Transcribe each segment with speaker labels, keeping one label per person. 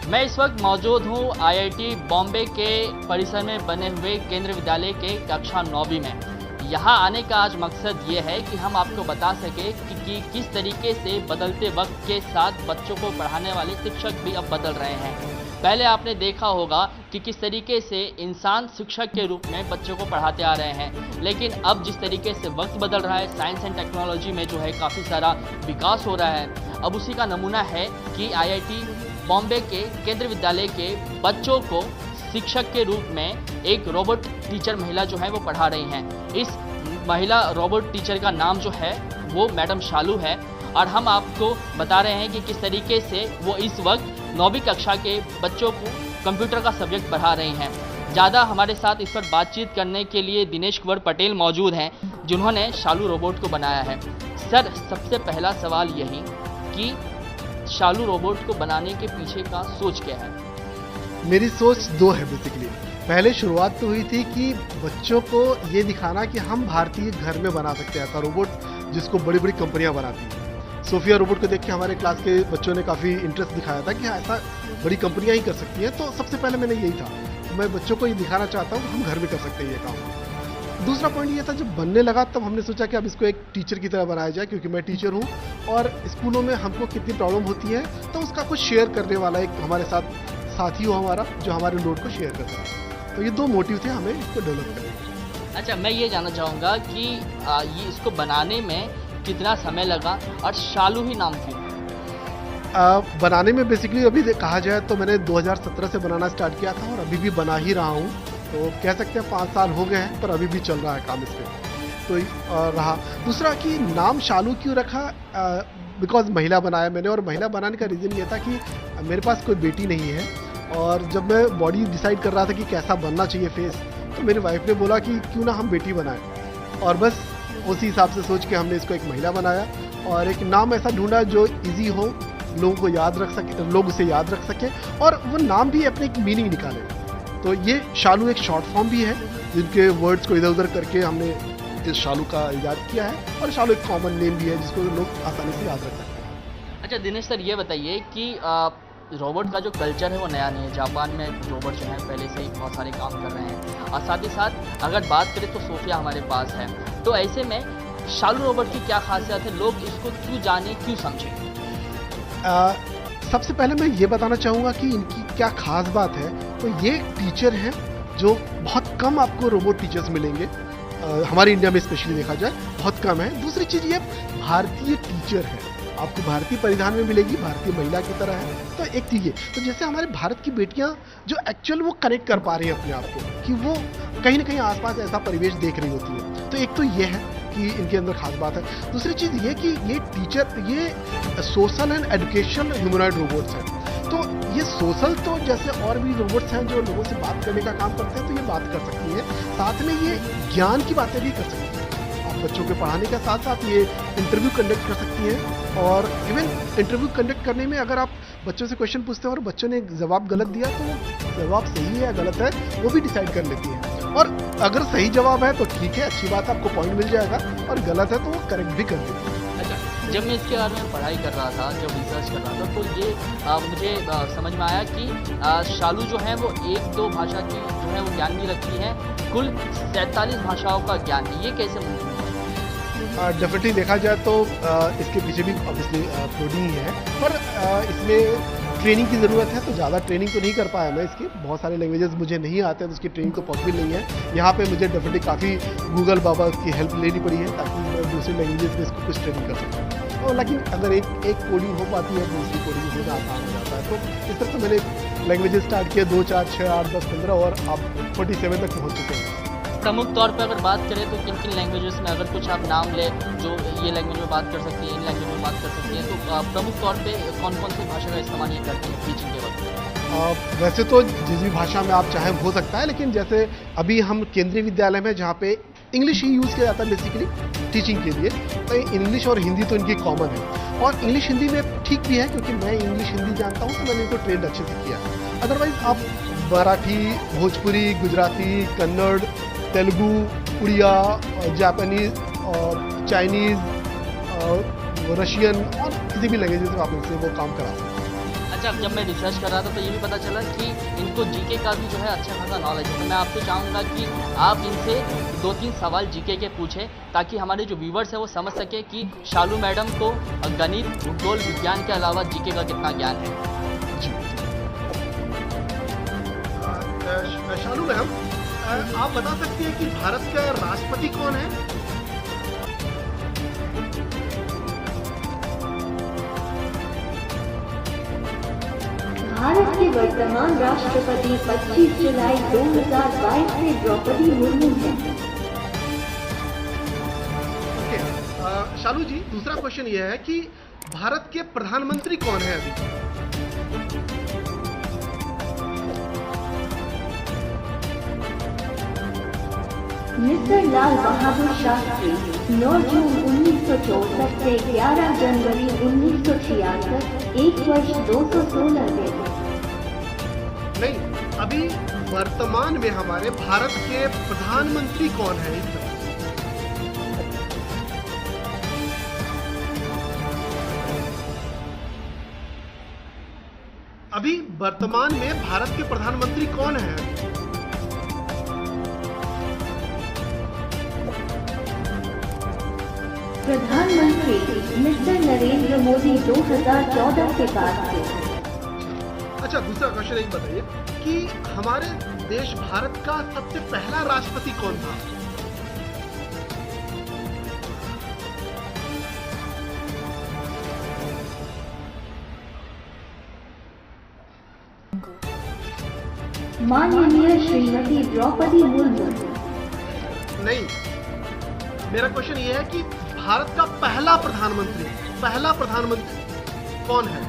Speaker 1: मैं इस वक्त मौजूद हूँ आईआईटी बॉम्बे के परिसर में बने हुए केंद्रीय विद्यालय के कक्षा 9वीं में। यहाँ आने का आज मकसद ये है कि हम आपको बता सकें कि किस तरीके से बदलते वक्त के साथ बच्चों को पढ़ाने वाले शिक्षक भी अब बदल रहे हैं। पहले आपने देखा होगा कि किस तरीके से इंसान शिक्षक के रूप में बच्चों को पढ़ाते आ रहे हैं, लेकिन अब जिस तरीके से वक्त बदल रहा है, साइंस एंड टेक्नोलॉजी में जो है काफ़ी सारा विकास हो रहा है। अब उसी का नमूना है कि आईआईटी बॉम्बे के केंद्रीय विद्यालय के बच्चों को शिक्षक के रूप में एक रोबोट टीचर महिला जो है वो पढ़ा रही हैं। इस महिला रोबोट टीचर का नाम जो है वो मैडम शालू है और हम आपको बता रहे हैं कि किस तरीके से वो इस वक्त 9वीं कक्षा के बच्चों को कंप्यूटर का सब्जेक्ट पढ़ा रही हैं। ज़्यादा हमारे साथ इस पर बातचीत करने के लिए दिनेश कुंवर पटेल मौजूद हैं, जिन्होंने शालू रोबोट को बनाया है। सर, सबसे पहला सवाल यही कि शालू रोबोट को बनाने के पीछे का सोच क्या है?
Speaker 2: मेरी सोच दो है बेसिकली। पहले शुरुआत तो हुई थी कि बच्चों को ये दिखाना कि हम भारतीय घर में बना सकते हैं ऐसा रोबोट जिसको बड़ी बड़ी कंपनियां बनाती हैं। सोफिया रोबोट को देख के हमारे क्लास के बच्चों ने काफ़ी इंटरेस्ट दिखाया था कि हाँ, ऐसा बड़ी कंपनियां ही कर सकती हैं। तो सबसे पहले मैंने यही था, मैं बच्चों को ये दिखाना चाहता हूँ कि हम घर में कर सकते हैं ये काम। दूसरा पॉइंट ये था, जब बनने लगा तब हमने सोचा कि अब इसको एक टीचर की तरह बनाया जाए, क्योंकि मैं टीचर हूँ और स्कूलों में हमको कितनी प्रॉब्लम होती है तो उसका कुछ शेयर करने वाला एक हमारे साथ साथी हो हमारा, जो हमारे लोड को शेयर करता है। तो ये दो मोटिव थे हमें इसको डेवलप करने के।
Speaker 1: अच्छा, मैं ये जानना चाहूँगा कि ये इसको बनाने में कितना समय लगा और शालू ही नाम क्यों?
Speaker 2: बनाने में बेसिकली अभी कहा जाए तो मैंने 2017 से बनाना स्टार्ट किया था और अभी भी बना ही रहा हूँ। तो कह सकते हैं 5 साल हो गए हैं, पर अभी भी चल रहा है काम इस पर। तो रहा दूसरा कि नाम शालू क्यों रखा, बिकॉज महिला बनाया मैंने, और महिला बनाने का रीज़न ये था कि मेरे पास कोई बेटी नहीं है और जब मैं बॉडी डिसाइड कर रहा था कि कैसा बनना चाहिए फेस, तो मेरी वाइफ ने बोला कि क्यों ना हम बेटी बनाएं, और बस उसी हिसाब से सोच के हमने इसको एक महिला बनाया और एक नाम ऐसा ढूंढा जो इजी हो, लोगों को याद रख सके, लोग उसे याद रख सके और वो नाम भी अपने एक मीनिंग निकाले। तो ये शालू एक शॉर्ट फॉर्म भी है जिनके वर्ड्स को इधर उधर करके हमने इस शालू का याद किया है, और शालू एक कॉमन नेम भी है जिसको लोग आसानी से याद रख सकते हैं।
Speaker 1: अच्छा दिनेश सर, ये बताइए कि रोबोट का जो कल्चर है वो नया नहीं है। जापान में रोबोट जो है पहले से ही बहुत सारे काम कर रहे हैं और साथ ही साथ अगर बात करें तो सोफिया हमारे पास है। तो ऐसे में शालू रोबोट की क्या खासियत है, लोग इसको क्यों जाने, क्यों समझें?
Speaker 2: सबसे पहले मैं ये बताना चाहूँगा कि इनकी क्या खास बात है। तो ये टीचर हैं जो बहुत कम आपको रोबोट टीचर्स मिलेंगे, हमारे इंडिया में स्पेशली देखा जाए बहुत कम है। दूसरी चीज़ ये भारतीय टीचर है, आपको भारतीय परिधान में मिलेगी, भारतीय महिला की तरह है। तो एक चीज़ ये, तो जैसे हमारे भारत की बेटियां जो एक्चुअल वो कनेक्ट कर पा रही हैं अपने आप को कि वो कहीं ना कहीं आसपास ऐसा परिवेश देख रही होती है। तो एक तो ये है कि इनके अंदर खास बात है। दूसरी चीज़ ये कि ये टीचर ये social and educational humanoid robots हैं। तो ये सोशल, तो जैसे और भी रोबोट्स हैं जो लोगों से बात करने का काम करते हैं, तो ये बात कर सकती है, साथ में ये ज्ञान की बातें भी कर सकती है। बच्चों के पढ़ाने के साथ साथ ये इंटरव्यू कंडक्ट कर सकती है, और इवन इंटरव्यू कंडक्ट करने में अगर आप बच्चों से क्वेश्चन पूछते हैं और बच्चों ने जवाब गलत दिया तो जवाब सही है या गलत है वो भी डिसाइड कर लेती है। और अगर सही जवाब है तो ठीक है, अच्छी बात है, आपको पॉइंट मिल जाएगा, और गलत है तो वो करेक्ट भी कर देती है।
Speaker 1: अच्छा, जब मैं इसके बारे में पढ़ाई कर रहा था, जब रिसर्च कर रहा था, तो ये मुझे समझ में आया कि शालू जो है वो 1-2 भाषा की जो है वो ज्ञान भी रखती है, कुल 47 भाषाओं का ज्ञान है। ये कैसे मुमकिन है?
Speaker 2: डेफिनेटली देखा जाए तो इसके पीछे भी ऑब्वियसली कोडिंग ही है, पर इसमें ट्रेनिंग की ज़रूरत है। तो ज़्यादा ट्रेनिंग तो नहीं कर पाया मैं इसकी, बहुत सारे लैंग्वेजेस मुझे नहीं आते तो उसकी ट्रेनिंग तो पॉसिबल नहीं है। यहाँ पे मुझे डेफिनेटली काफ़ी गूगल बाबा की हेल्प लेनी पड़ी है ताकि मैं दूसरी लैंग्वेजेस में इसको कुछ ट्रेनिंग कर सकूँ। और लेकिन अगर एक कोडिंग हो पाती है दूसरी कोडिंग होना आसान हो जाता है। तो इस तरह से मैंने लैंग्वेजेस स्टार्ट किया 2, 4, 6, 8, 10, 15 और अब 47 तक पहुँच चुके हैं।
Speaker 1: प्रमुख तौर पे अगर बात करें तो किन किन लैंग्वेजेस में, अगर कुछ आप नाम ले जो ये लैंग्वेज में बात कर सकती है, इन लैंग्वेज में बात कर सकती है, तो प्रमुख तौर पे कौन कौन सी भाषा का इस्तेमाल ये करती है टीचिंग के वक्त?
Speaker 2: वैसे तो जिस भी भाषा में आप चाहें हो सकता है, लेकिन जैसे अभी हम केंद्रीय विद्यालय में जहाँ पे इंग्लिश ही यूज़ किया जाता है बेसिकली टीचिंग के लिए, तो इंग्लिश और हिंदी तो इनकी कॉमन है। और इंग्लिश हिंदी में ठीक भी है क्योंकि मैं इंग्लिश हिंदी जानता हूँ, तो मैंने इनको ट्रेंड अच्छे से किया। अदरवाइज आप Marathi, Bhojpuri, Gujarati, Kannada, Telugu, Oriya, Japanese, Chinese, Russian और किसी भी लैंग्वेज में आप इनसे वो काम करा सकते हैं।
Speaker 1: अच्छा, जब मैं रिसर्च कर रहा था तो ये भी पता चला कि इनको जीके का भी जो है अच्छा खासा नॉलेज है। तो मैं आपसे चाहूँगा कि आप इनसे 2-3 सवाल जीके के पूछें ताकि हमारे जो व्यूवर्स हैं वो समझ सके कि शालू मैडम को गणित, भूगोल, विज्ञान के अलावा जीके का कितना ज्ञान है।
Speaker 2: जी। शालू मैम, आप बता सकती हैं कि भारत का राष्ट्रपति कौन है?
Speaker 3: भारत के वर्तमान राष्ट्रपति 25 जुलाई 2022 से द्रौपदी मुर्मू हैं।
Speaker 2: ओके, शालू जी, दूसरा क्वेश्चन यह है कि भारत के प्रधानमंत्री कौन है अभी?
Speaker 3: मिस्टर लाल बहादुर शास्त्री 9 जून 1964 से 11 जनवरी 1966, 1 वर्ष 216 दिन।
Speaker 2: नहीं, अभी वर्तमान में हमारे भारत के प्रधानमंत्री कौन है इस समय? अभी वर्तमान में भारत के प्रधानमंत्री कौन है?
Speaker 3: प्रधानमंत्री मिस्टर नरेंद्र मोदी 2014 के बाद से।
Speaker 2: अच्छा, दूसरा क्वेश्चन एक बताइए कि हमारे देश भारत का सबसे पहला राष्ट्रपति कौन था?
Speaker 3: माननीय श्रीमती द्रौपदी मुर्मू।
Speaker 2: नहीं, मेरा क्वेश्चन ये है कि भारत का पहला प्रधानमंत्री कौन है?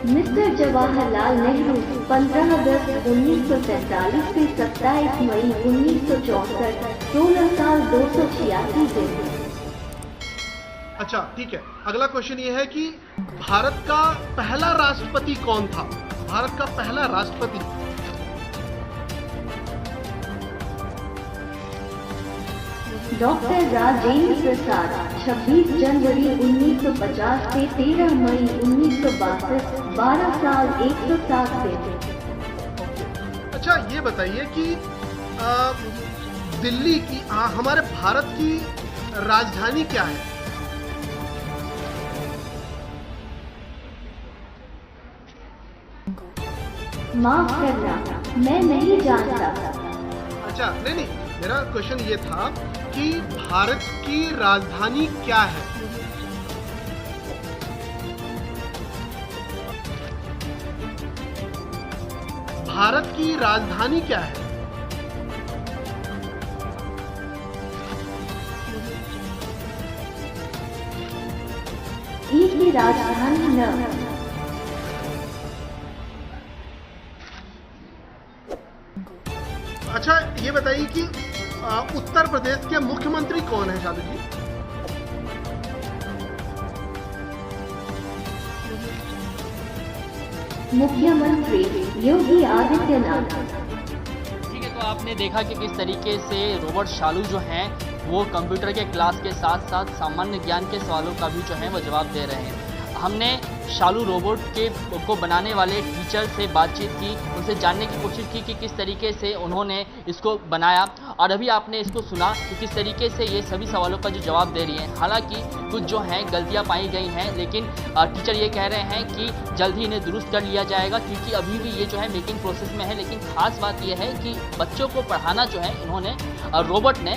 Speaker 3: मिस्टर जवाहरलाल नेहरू 15 अगस्त 1947 से 27 मई 1964, 16 साल 286 दिन।
Speaker 2: अच्छा, ठीक है। अगला क्वेश्चन ये है कि भारत का पहला राष्ट्रपति कौन था? भारत का पहला राष्ट्रपति।
Speaker 3: डॉक्टर राजेंद्र प्रसाद 26 जनवरी 1950 से 13 मई 1962, 12 साल 107 दिन।
Speaker 2: अच्छा, ये बताइए कि दिल्ली की हमारे भारत की राजधानी क्या है?
Speaker 3: माफ करना, मैं नहीं जानता।
Speaker 2: अच्छा, नहीं, मेरा क्वेश्चन ये था कि भारत की राजधानी क्या है? भारत की राजधानी क्या है?
Speaker 3: की राजधानी न।
Speaker 2: अच्छा, ये बताइए कि उत्तर प्रदेश के मुख्यमंत्री कौन है शालू जी?
Speaker 3: मुख्यमंत्री योगी आदित्यनाथ।
Speaker 1: ठीक है, तो आपने देखा कि किस तरीके से रोबोट शालू जो हैं वो कंप्यूटर के क्लास के साथ साथ सामान्य ज्ञान के सवालों का भी जो है वो जवाब दे रहे हैं। हमने शालू रोबोट को बनाने वाले टीचर से बातचीत की, उनसे जानने की कोशिश की कि किस तरीके से उन्होंने इसको बनाया, और अभी आपने इसको सुना कि किस तरीके से ये सभी सवालों का जो जवाब दे रही हैं। हालांकि कुछ जो हैं गलतियां पाई गई हैं, लेकिन टीचर ये कह रहे हैं कि जल्द ही इन्हें दुरुस्त कर लिया जाएगा, क्योंकि अभी भी ये जो है मेकिंग प्रोसेस में है। लेकिन खास बात यह है कि बच्चों को पढ़ाना जो है इन्होंने रोबोट ने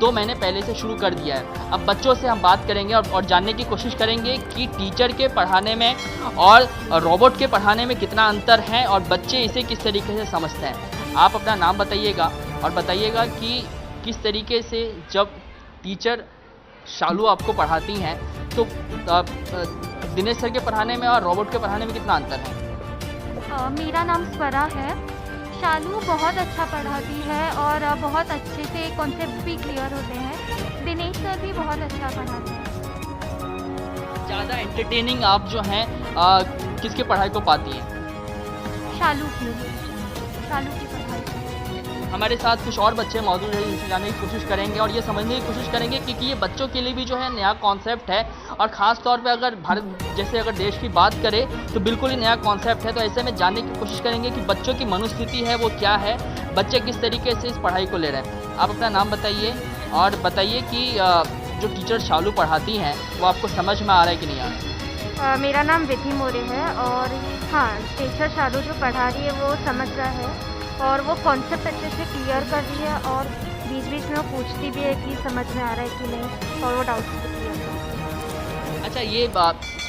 Speaker 1: 2 महीने पहले से शुरू कर दिया है। अब बच्चों से हम बात करेंगे और जानने की कोशिश करेंगे कि टीचर के पढ़ाने में और रोबोट के पढ़ाने में कितना अंतर है और बच्चे इसे किस तरीके से समझते हैं। आप अपना नाम बताइएगा और बताइएगा कि किस तरीके से जब टीचर शालू आपको पढ़ाती हैं तो दिनेश सर के पढ़ाने में और रोबोट के पढ़ाने में कितना अंतर है?
Speaker 4: मेरा नाम स्वरा है। शालू बहुत अच्छा पढ़ाती है और बहुत अच्छे से कॉन्सेप्ट भी क्लियर होते हैं। दिनेश सर भी बहुत अच्छा पढ़ाते हैं।
Speaker 1: ज़्यादा एंटरटेनिंग आप जो हैं किसके पढ़ाई को पाती हैं?
Speaker 4: शालू की पढ़ाई।
Speaker 1: हमारे साथ कुछ और बच्चे मौजूद हैं, इनसे जानने की कोशिश करेंगे और ये समझने की कोशिश करेंगे कि ये बच्चों के लिए भी जो है नया कॉन्सेप्ट है और ख़ास तौर पे अगर भारत जैसे अगर देश की बात करें तो बिल्कुल ही नया कॉन्सेप्ट है। तो ऐसे में जानने की कोशिश करेंगे कि बच्चों की मनोस्थिति है वो क्या है, बच्चे किस तरीके से इस पढ़ाई को ले रहे हैं। आप अपना नाम बताइए और बताइए कि जो टीचर शालू पढ़ाती हैं वो आपको समझ में आ रहा है कि नहीं आ रहा है?
Speaker 4: मेरा नाम विधि मोरे है और हाँ, टीचर शालू जो पढ़ा रही है वो समझ रहा है और वो कॉन्सेप्ट अच्छे से क्लियर कर रही है और बीच बीच में वो पूछती भी है कि समझ में आ रहा है कि नहीं, और वो डाउट्स भी क्लियर कर रही है।
Speaker 1: अच्छा, ये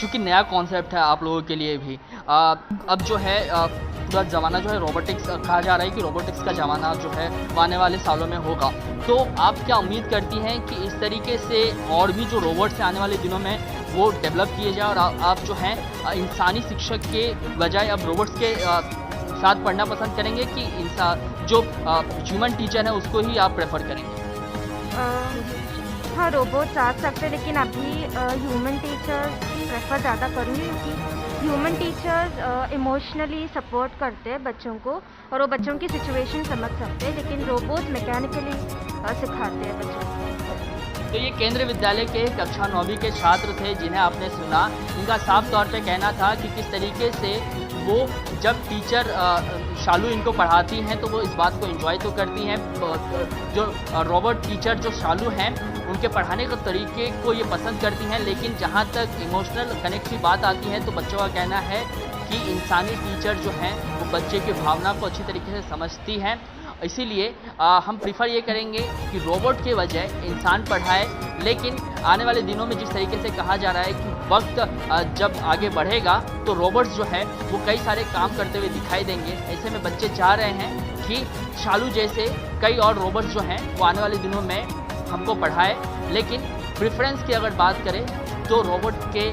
Speaker 1: चूँकि नया कॉन्सेप्ट है आप लोगों के लिए भी, अब जो है पूरा ज़माना जो है रोबोटिक्स कहा जा रहा है कि रोबोटिक्स का ज़माना जो है आने वाले सालों में होगा, तो आप क्या उम्मीद करती हैं कि इस तरीके से और भी जो रोबोट्स हैं आने वाले दिनों में वो डेवलप किए जाए और आप जो हैं इंसानी शिक्षक के बजाय अब रोबोट्स के साथ पढ़ना पसंद करेंगे कि इंसान जो ह्यूमन टीचर है उसको ही आप प्रेफर करेंगे?
Speaker 4: हाँ, रोबोट्स आ सकते हैं लेकिन अभी ह्यूमन टीचर्स प्रेफर ज़्यादा करूँगी क्योंकि ह्यूमन टीचर्स इमोशनली सपोर्ट करते हैं बच्चों को और वो बच्चों की सिचुएशन समझ सकते हैं, लेकिन रोबोट मैकेनिकली सिखाते हैं बच्चों को।
Speaker 1: तो ये केंद्रीय विद्यालय के कक्षा 9वीं के छात्र थे जिन्हें आपने सुना। इनका साफ तौर पे कहना था कि किस तरीके से वो जब टीचर शालू इनको पढ़ाती हैं तो वो इस बात को एंजॉय तो करती हैं, जो रोबोट टीचर जो शालू हैं उनके पढ़ाने के तरीके को ये पसंद करती हैं, लेकिन जहाँ तक इमोशनल कनेक्ट की बात आती है तो बच्चों का कहना है कि इंसानी टीचर जो हैं वो बच्चे की भावना को अच्छी तरीके से समझती हैं। इसीलिए हम प्रीफर ये करेंगे कि रोबोट के बजाय इंसान पढ़ाए, लेकिन आने वाले दिनों में जिस तरीके से कहा जा रहा है कि वक्त जब आगे बढ़ेगा तो रोबोट्स जो है वो कई सारे काम करते हुए दिखाई देंगे। ऐसे में बच्चे चाह रहे हैं कि शालू जैसे कई और रोबोट्स जो हैं वो आने वाले दिनों में हमको पढ़ाए, लेकिन प्रेफरेंस की अगर बात करें तो रोबोट के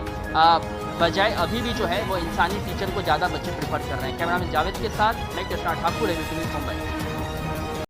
Speaker 1: बजाय अभी भी जो है वो इंसानी टीचर को ज़्यादा बच्चे प्रेफर कर रहे हैं। कैमरामैन जावेद के साथ मैं कृष्णा ठाकुर, एबीपी न्यूज़।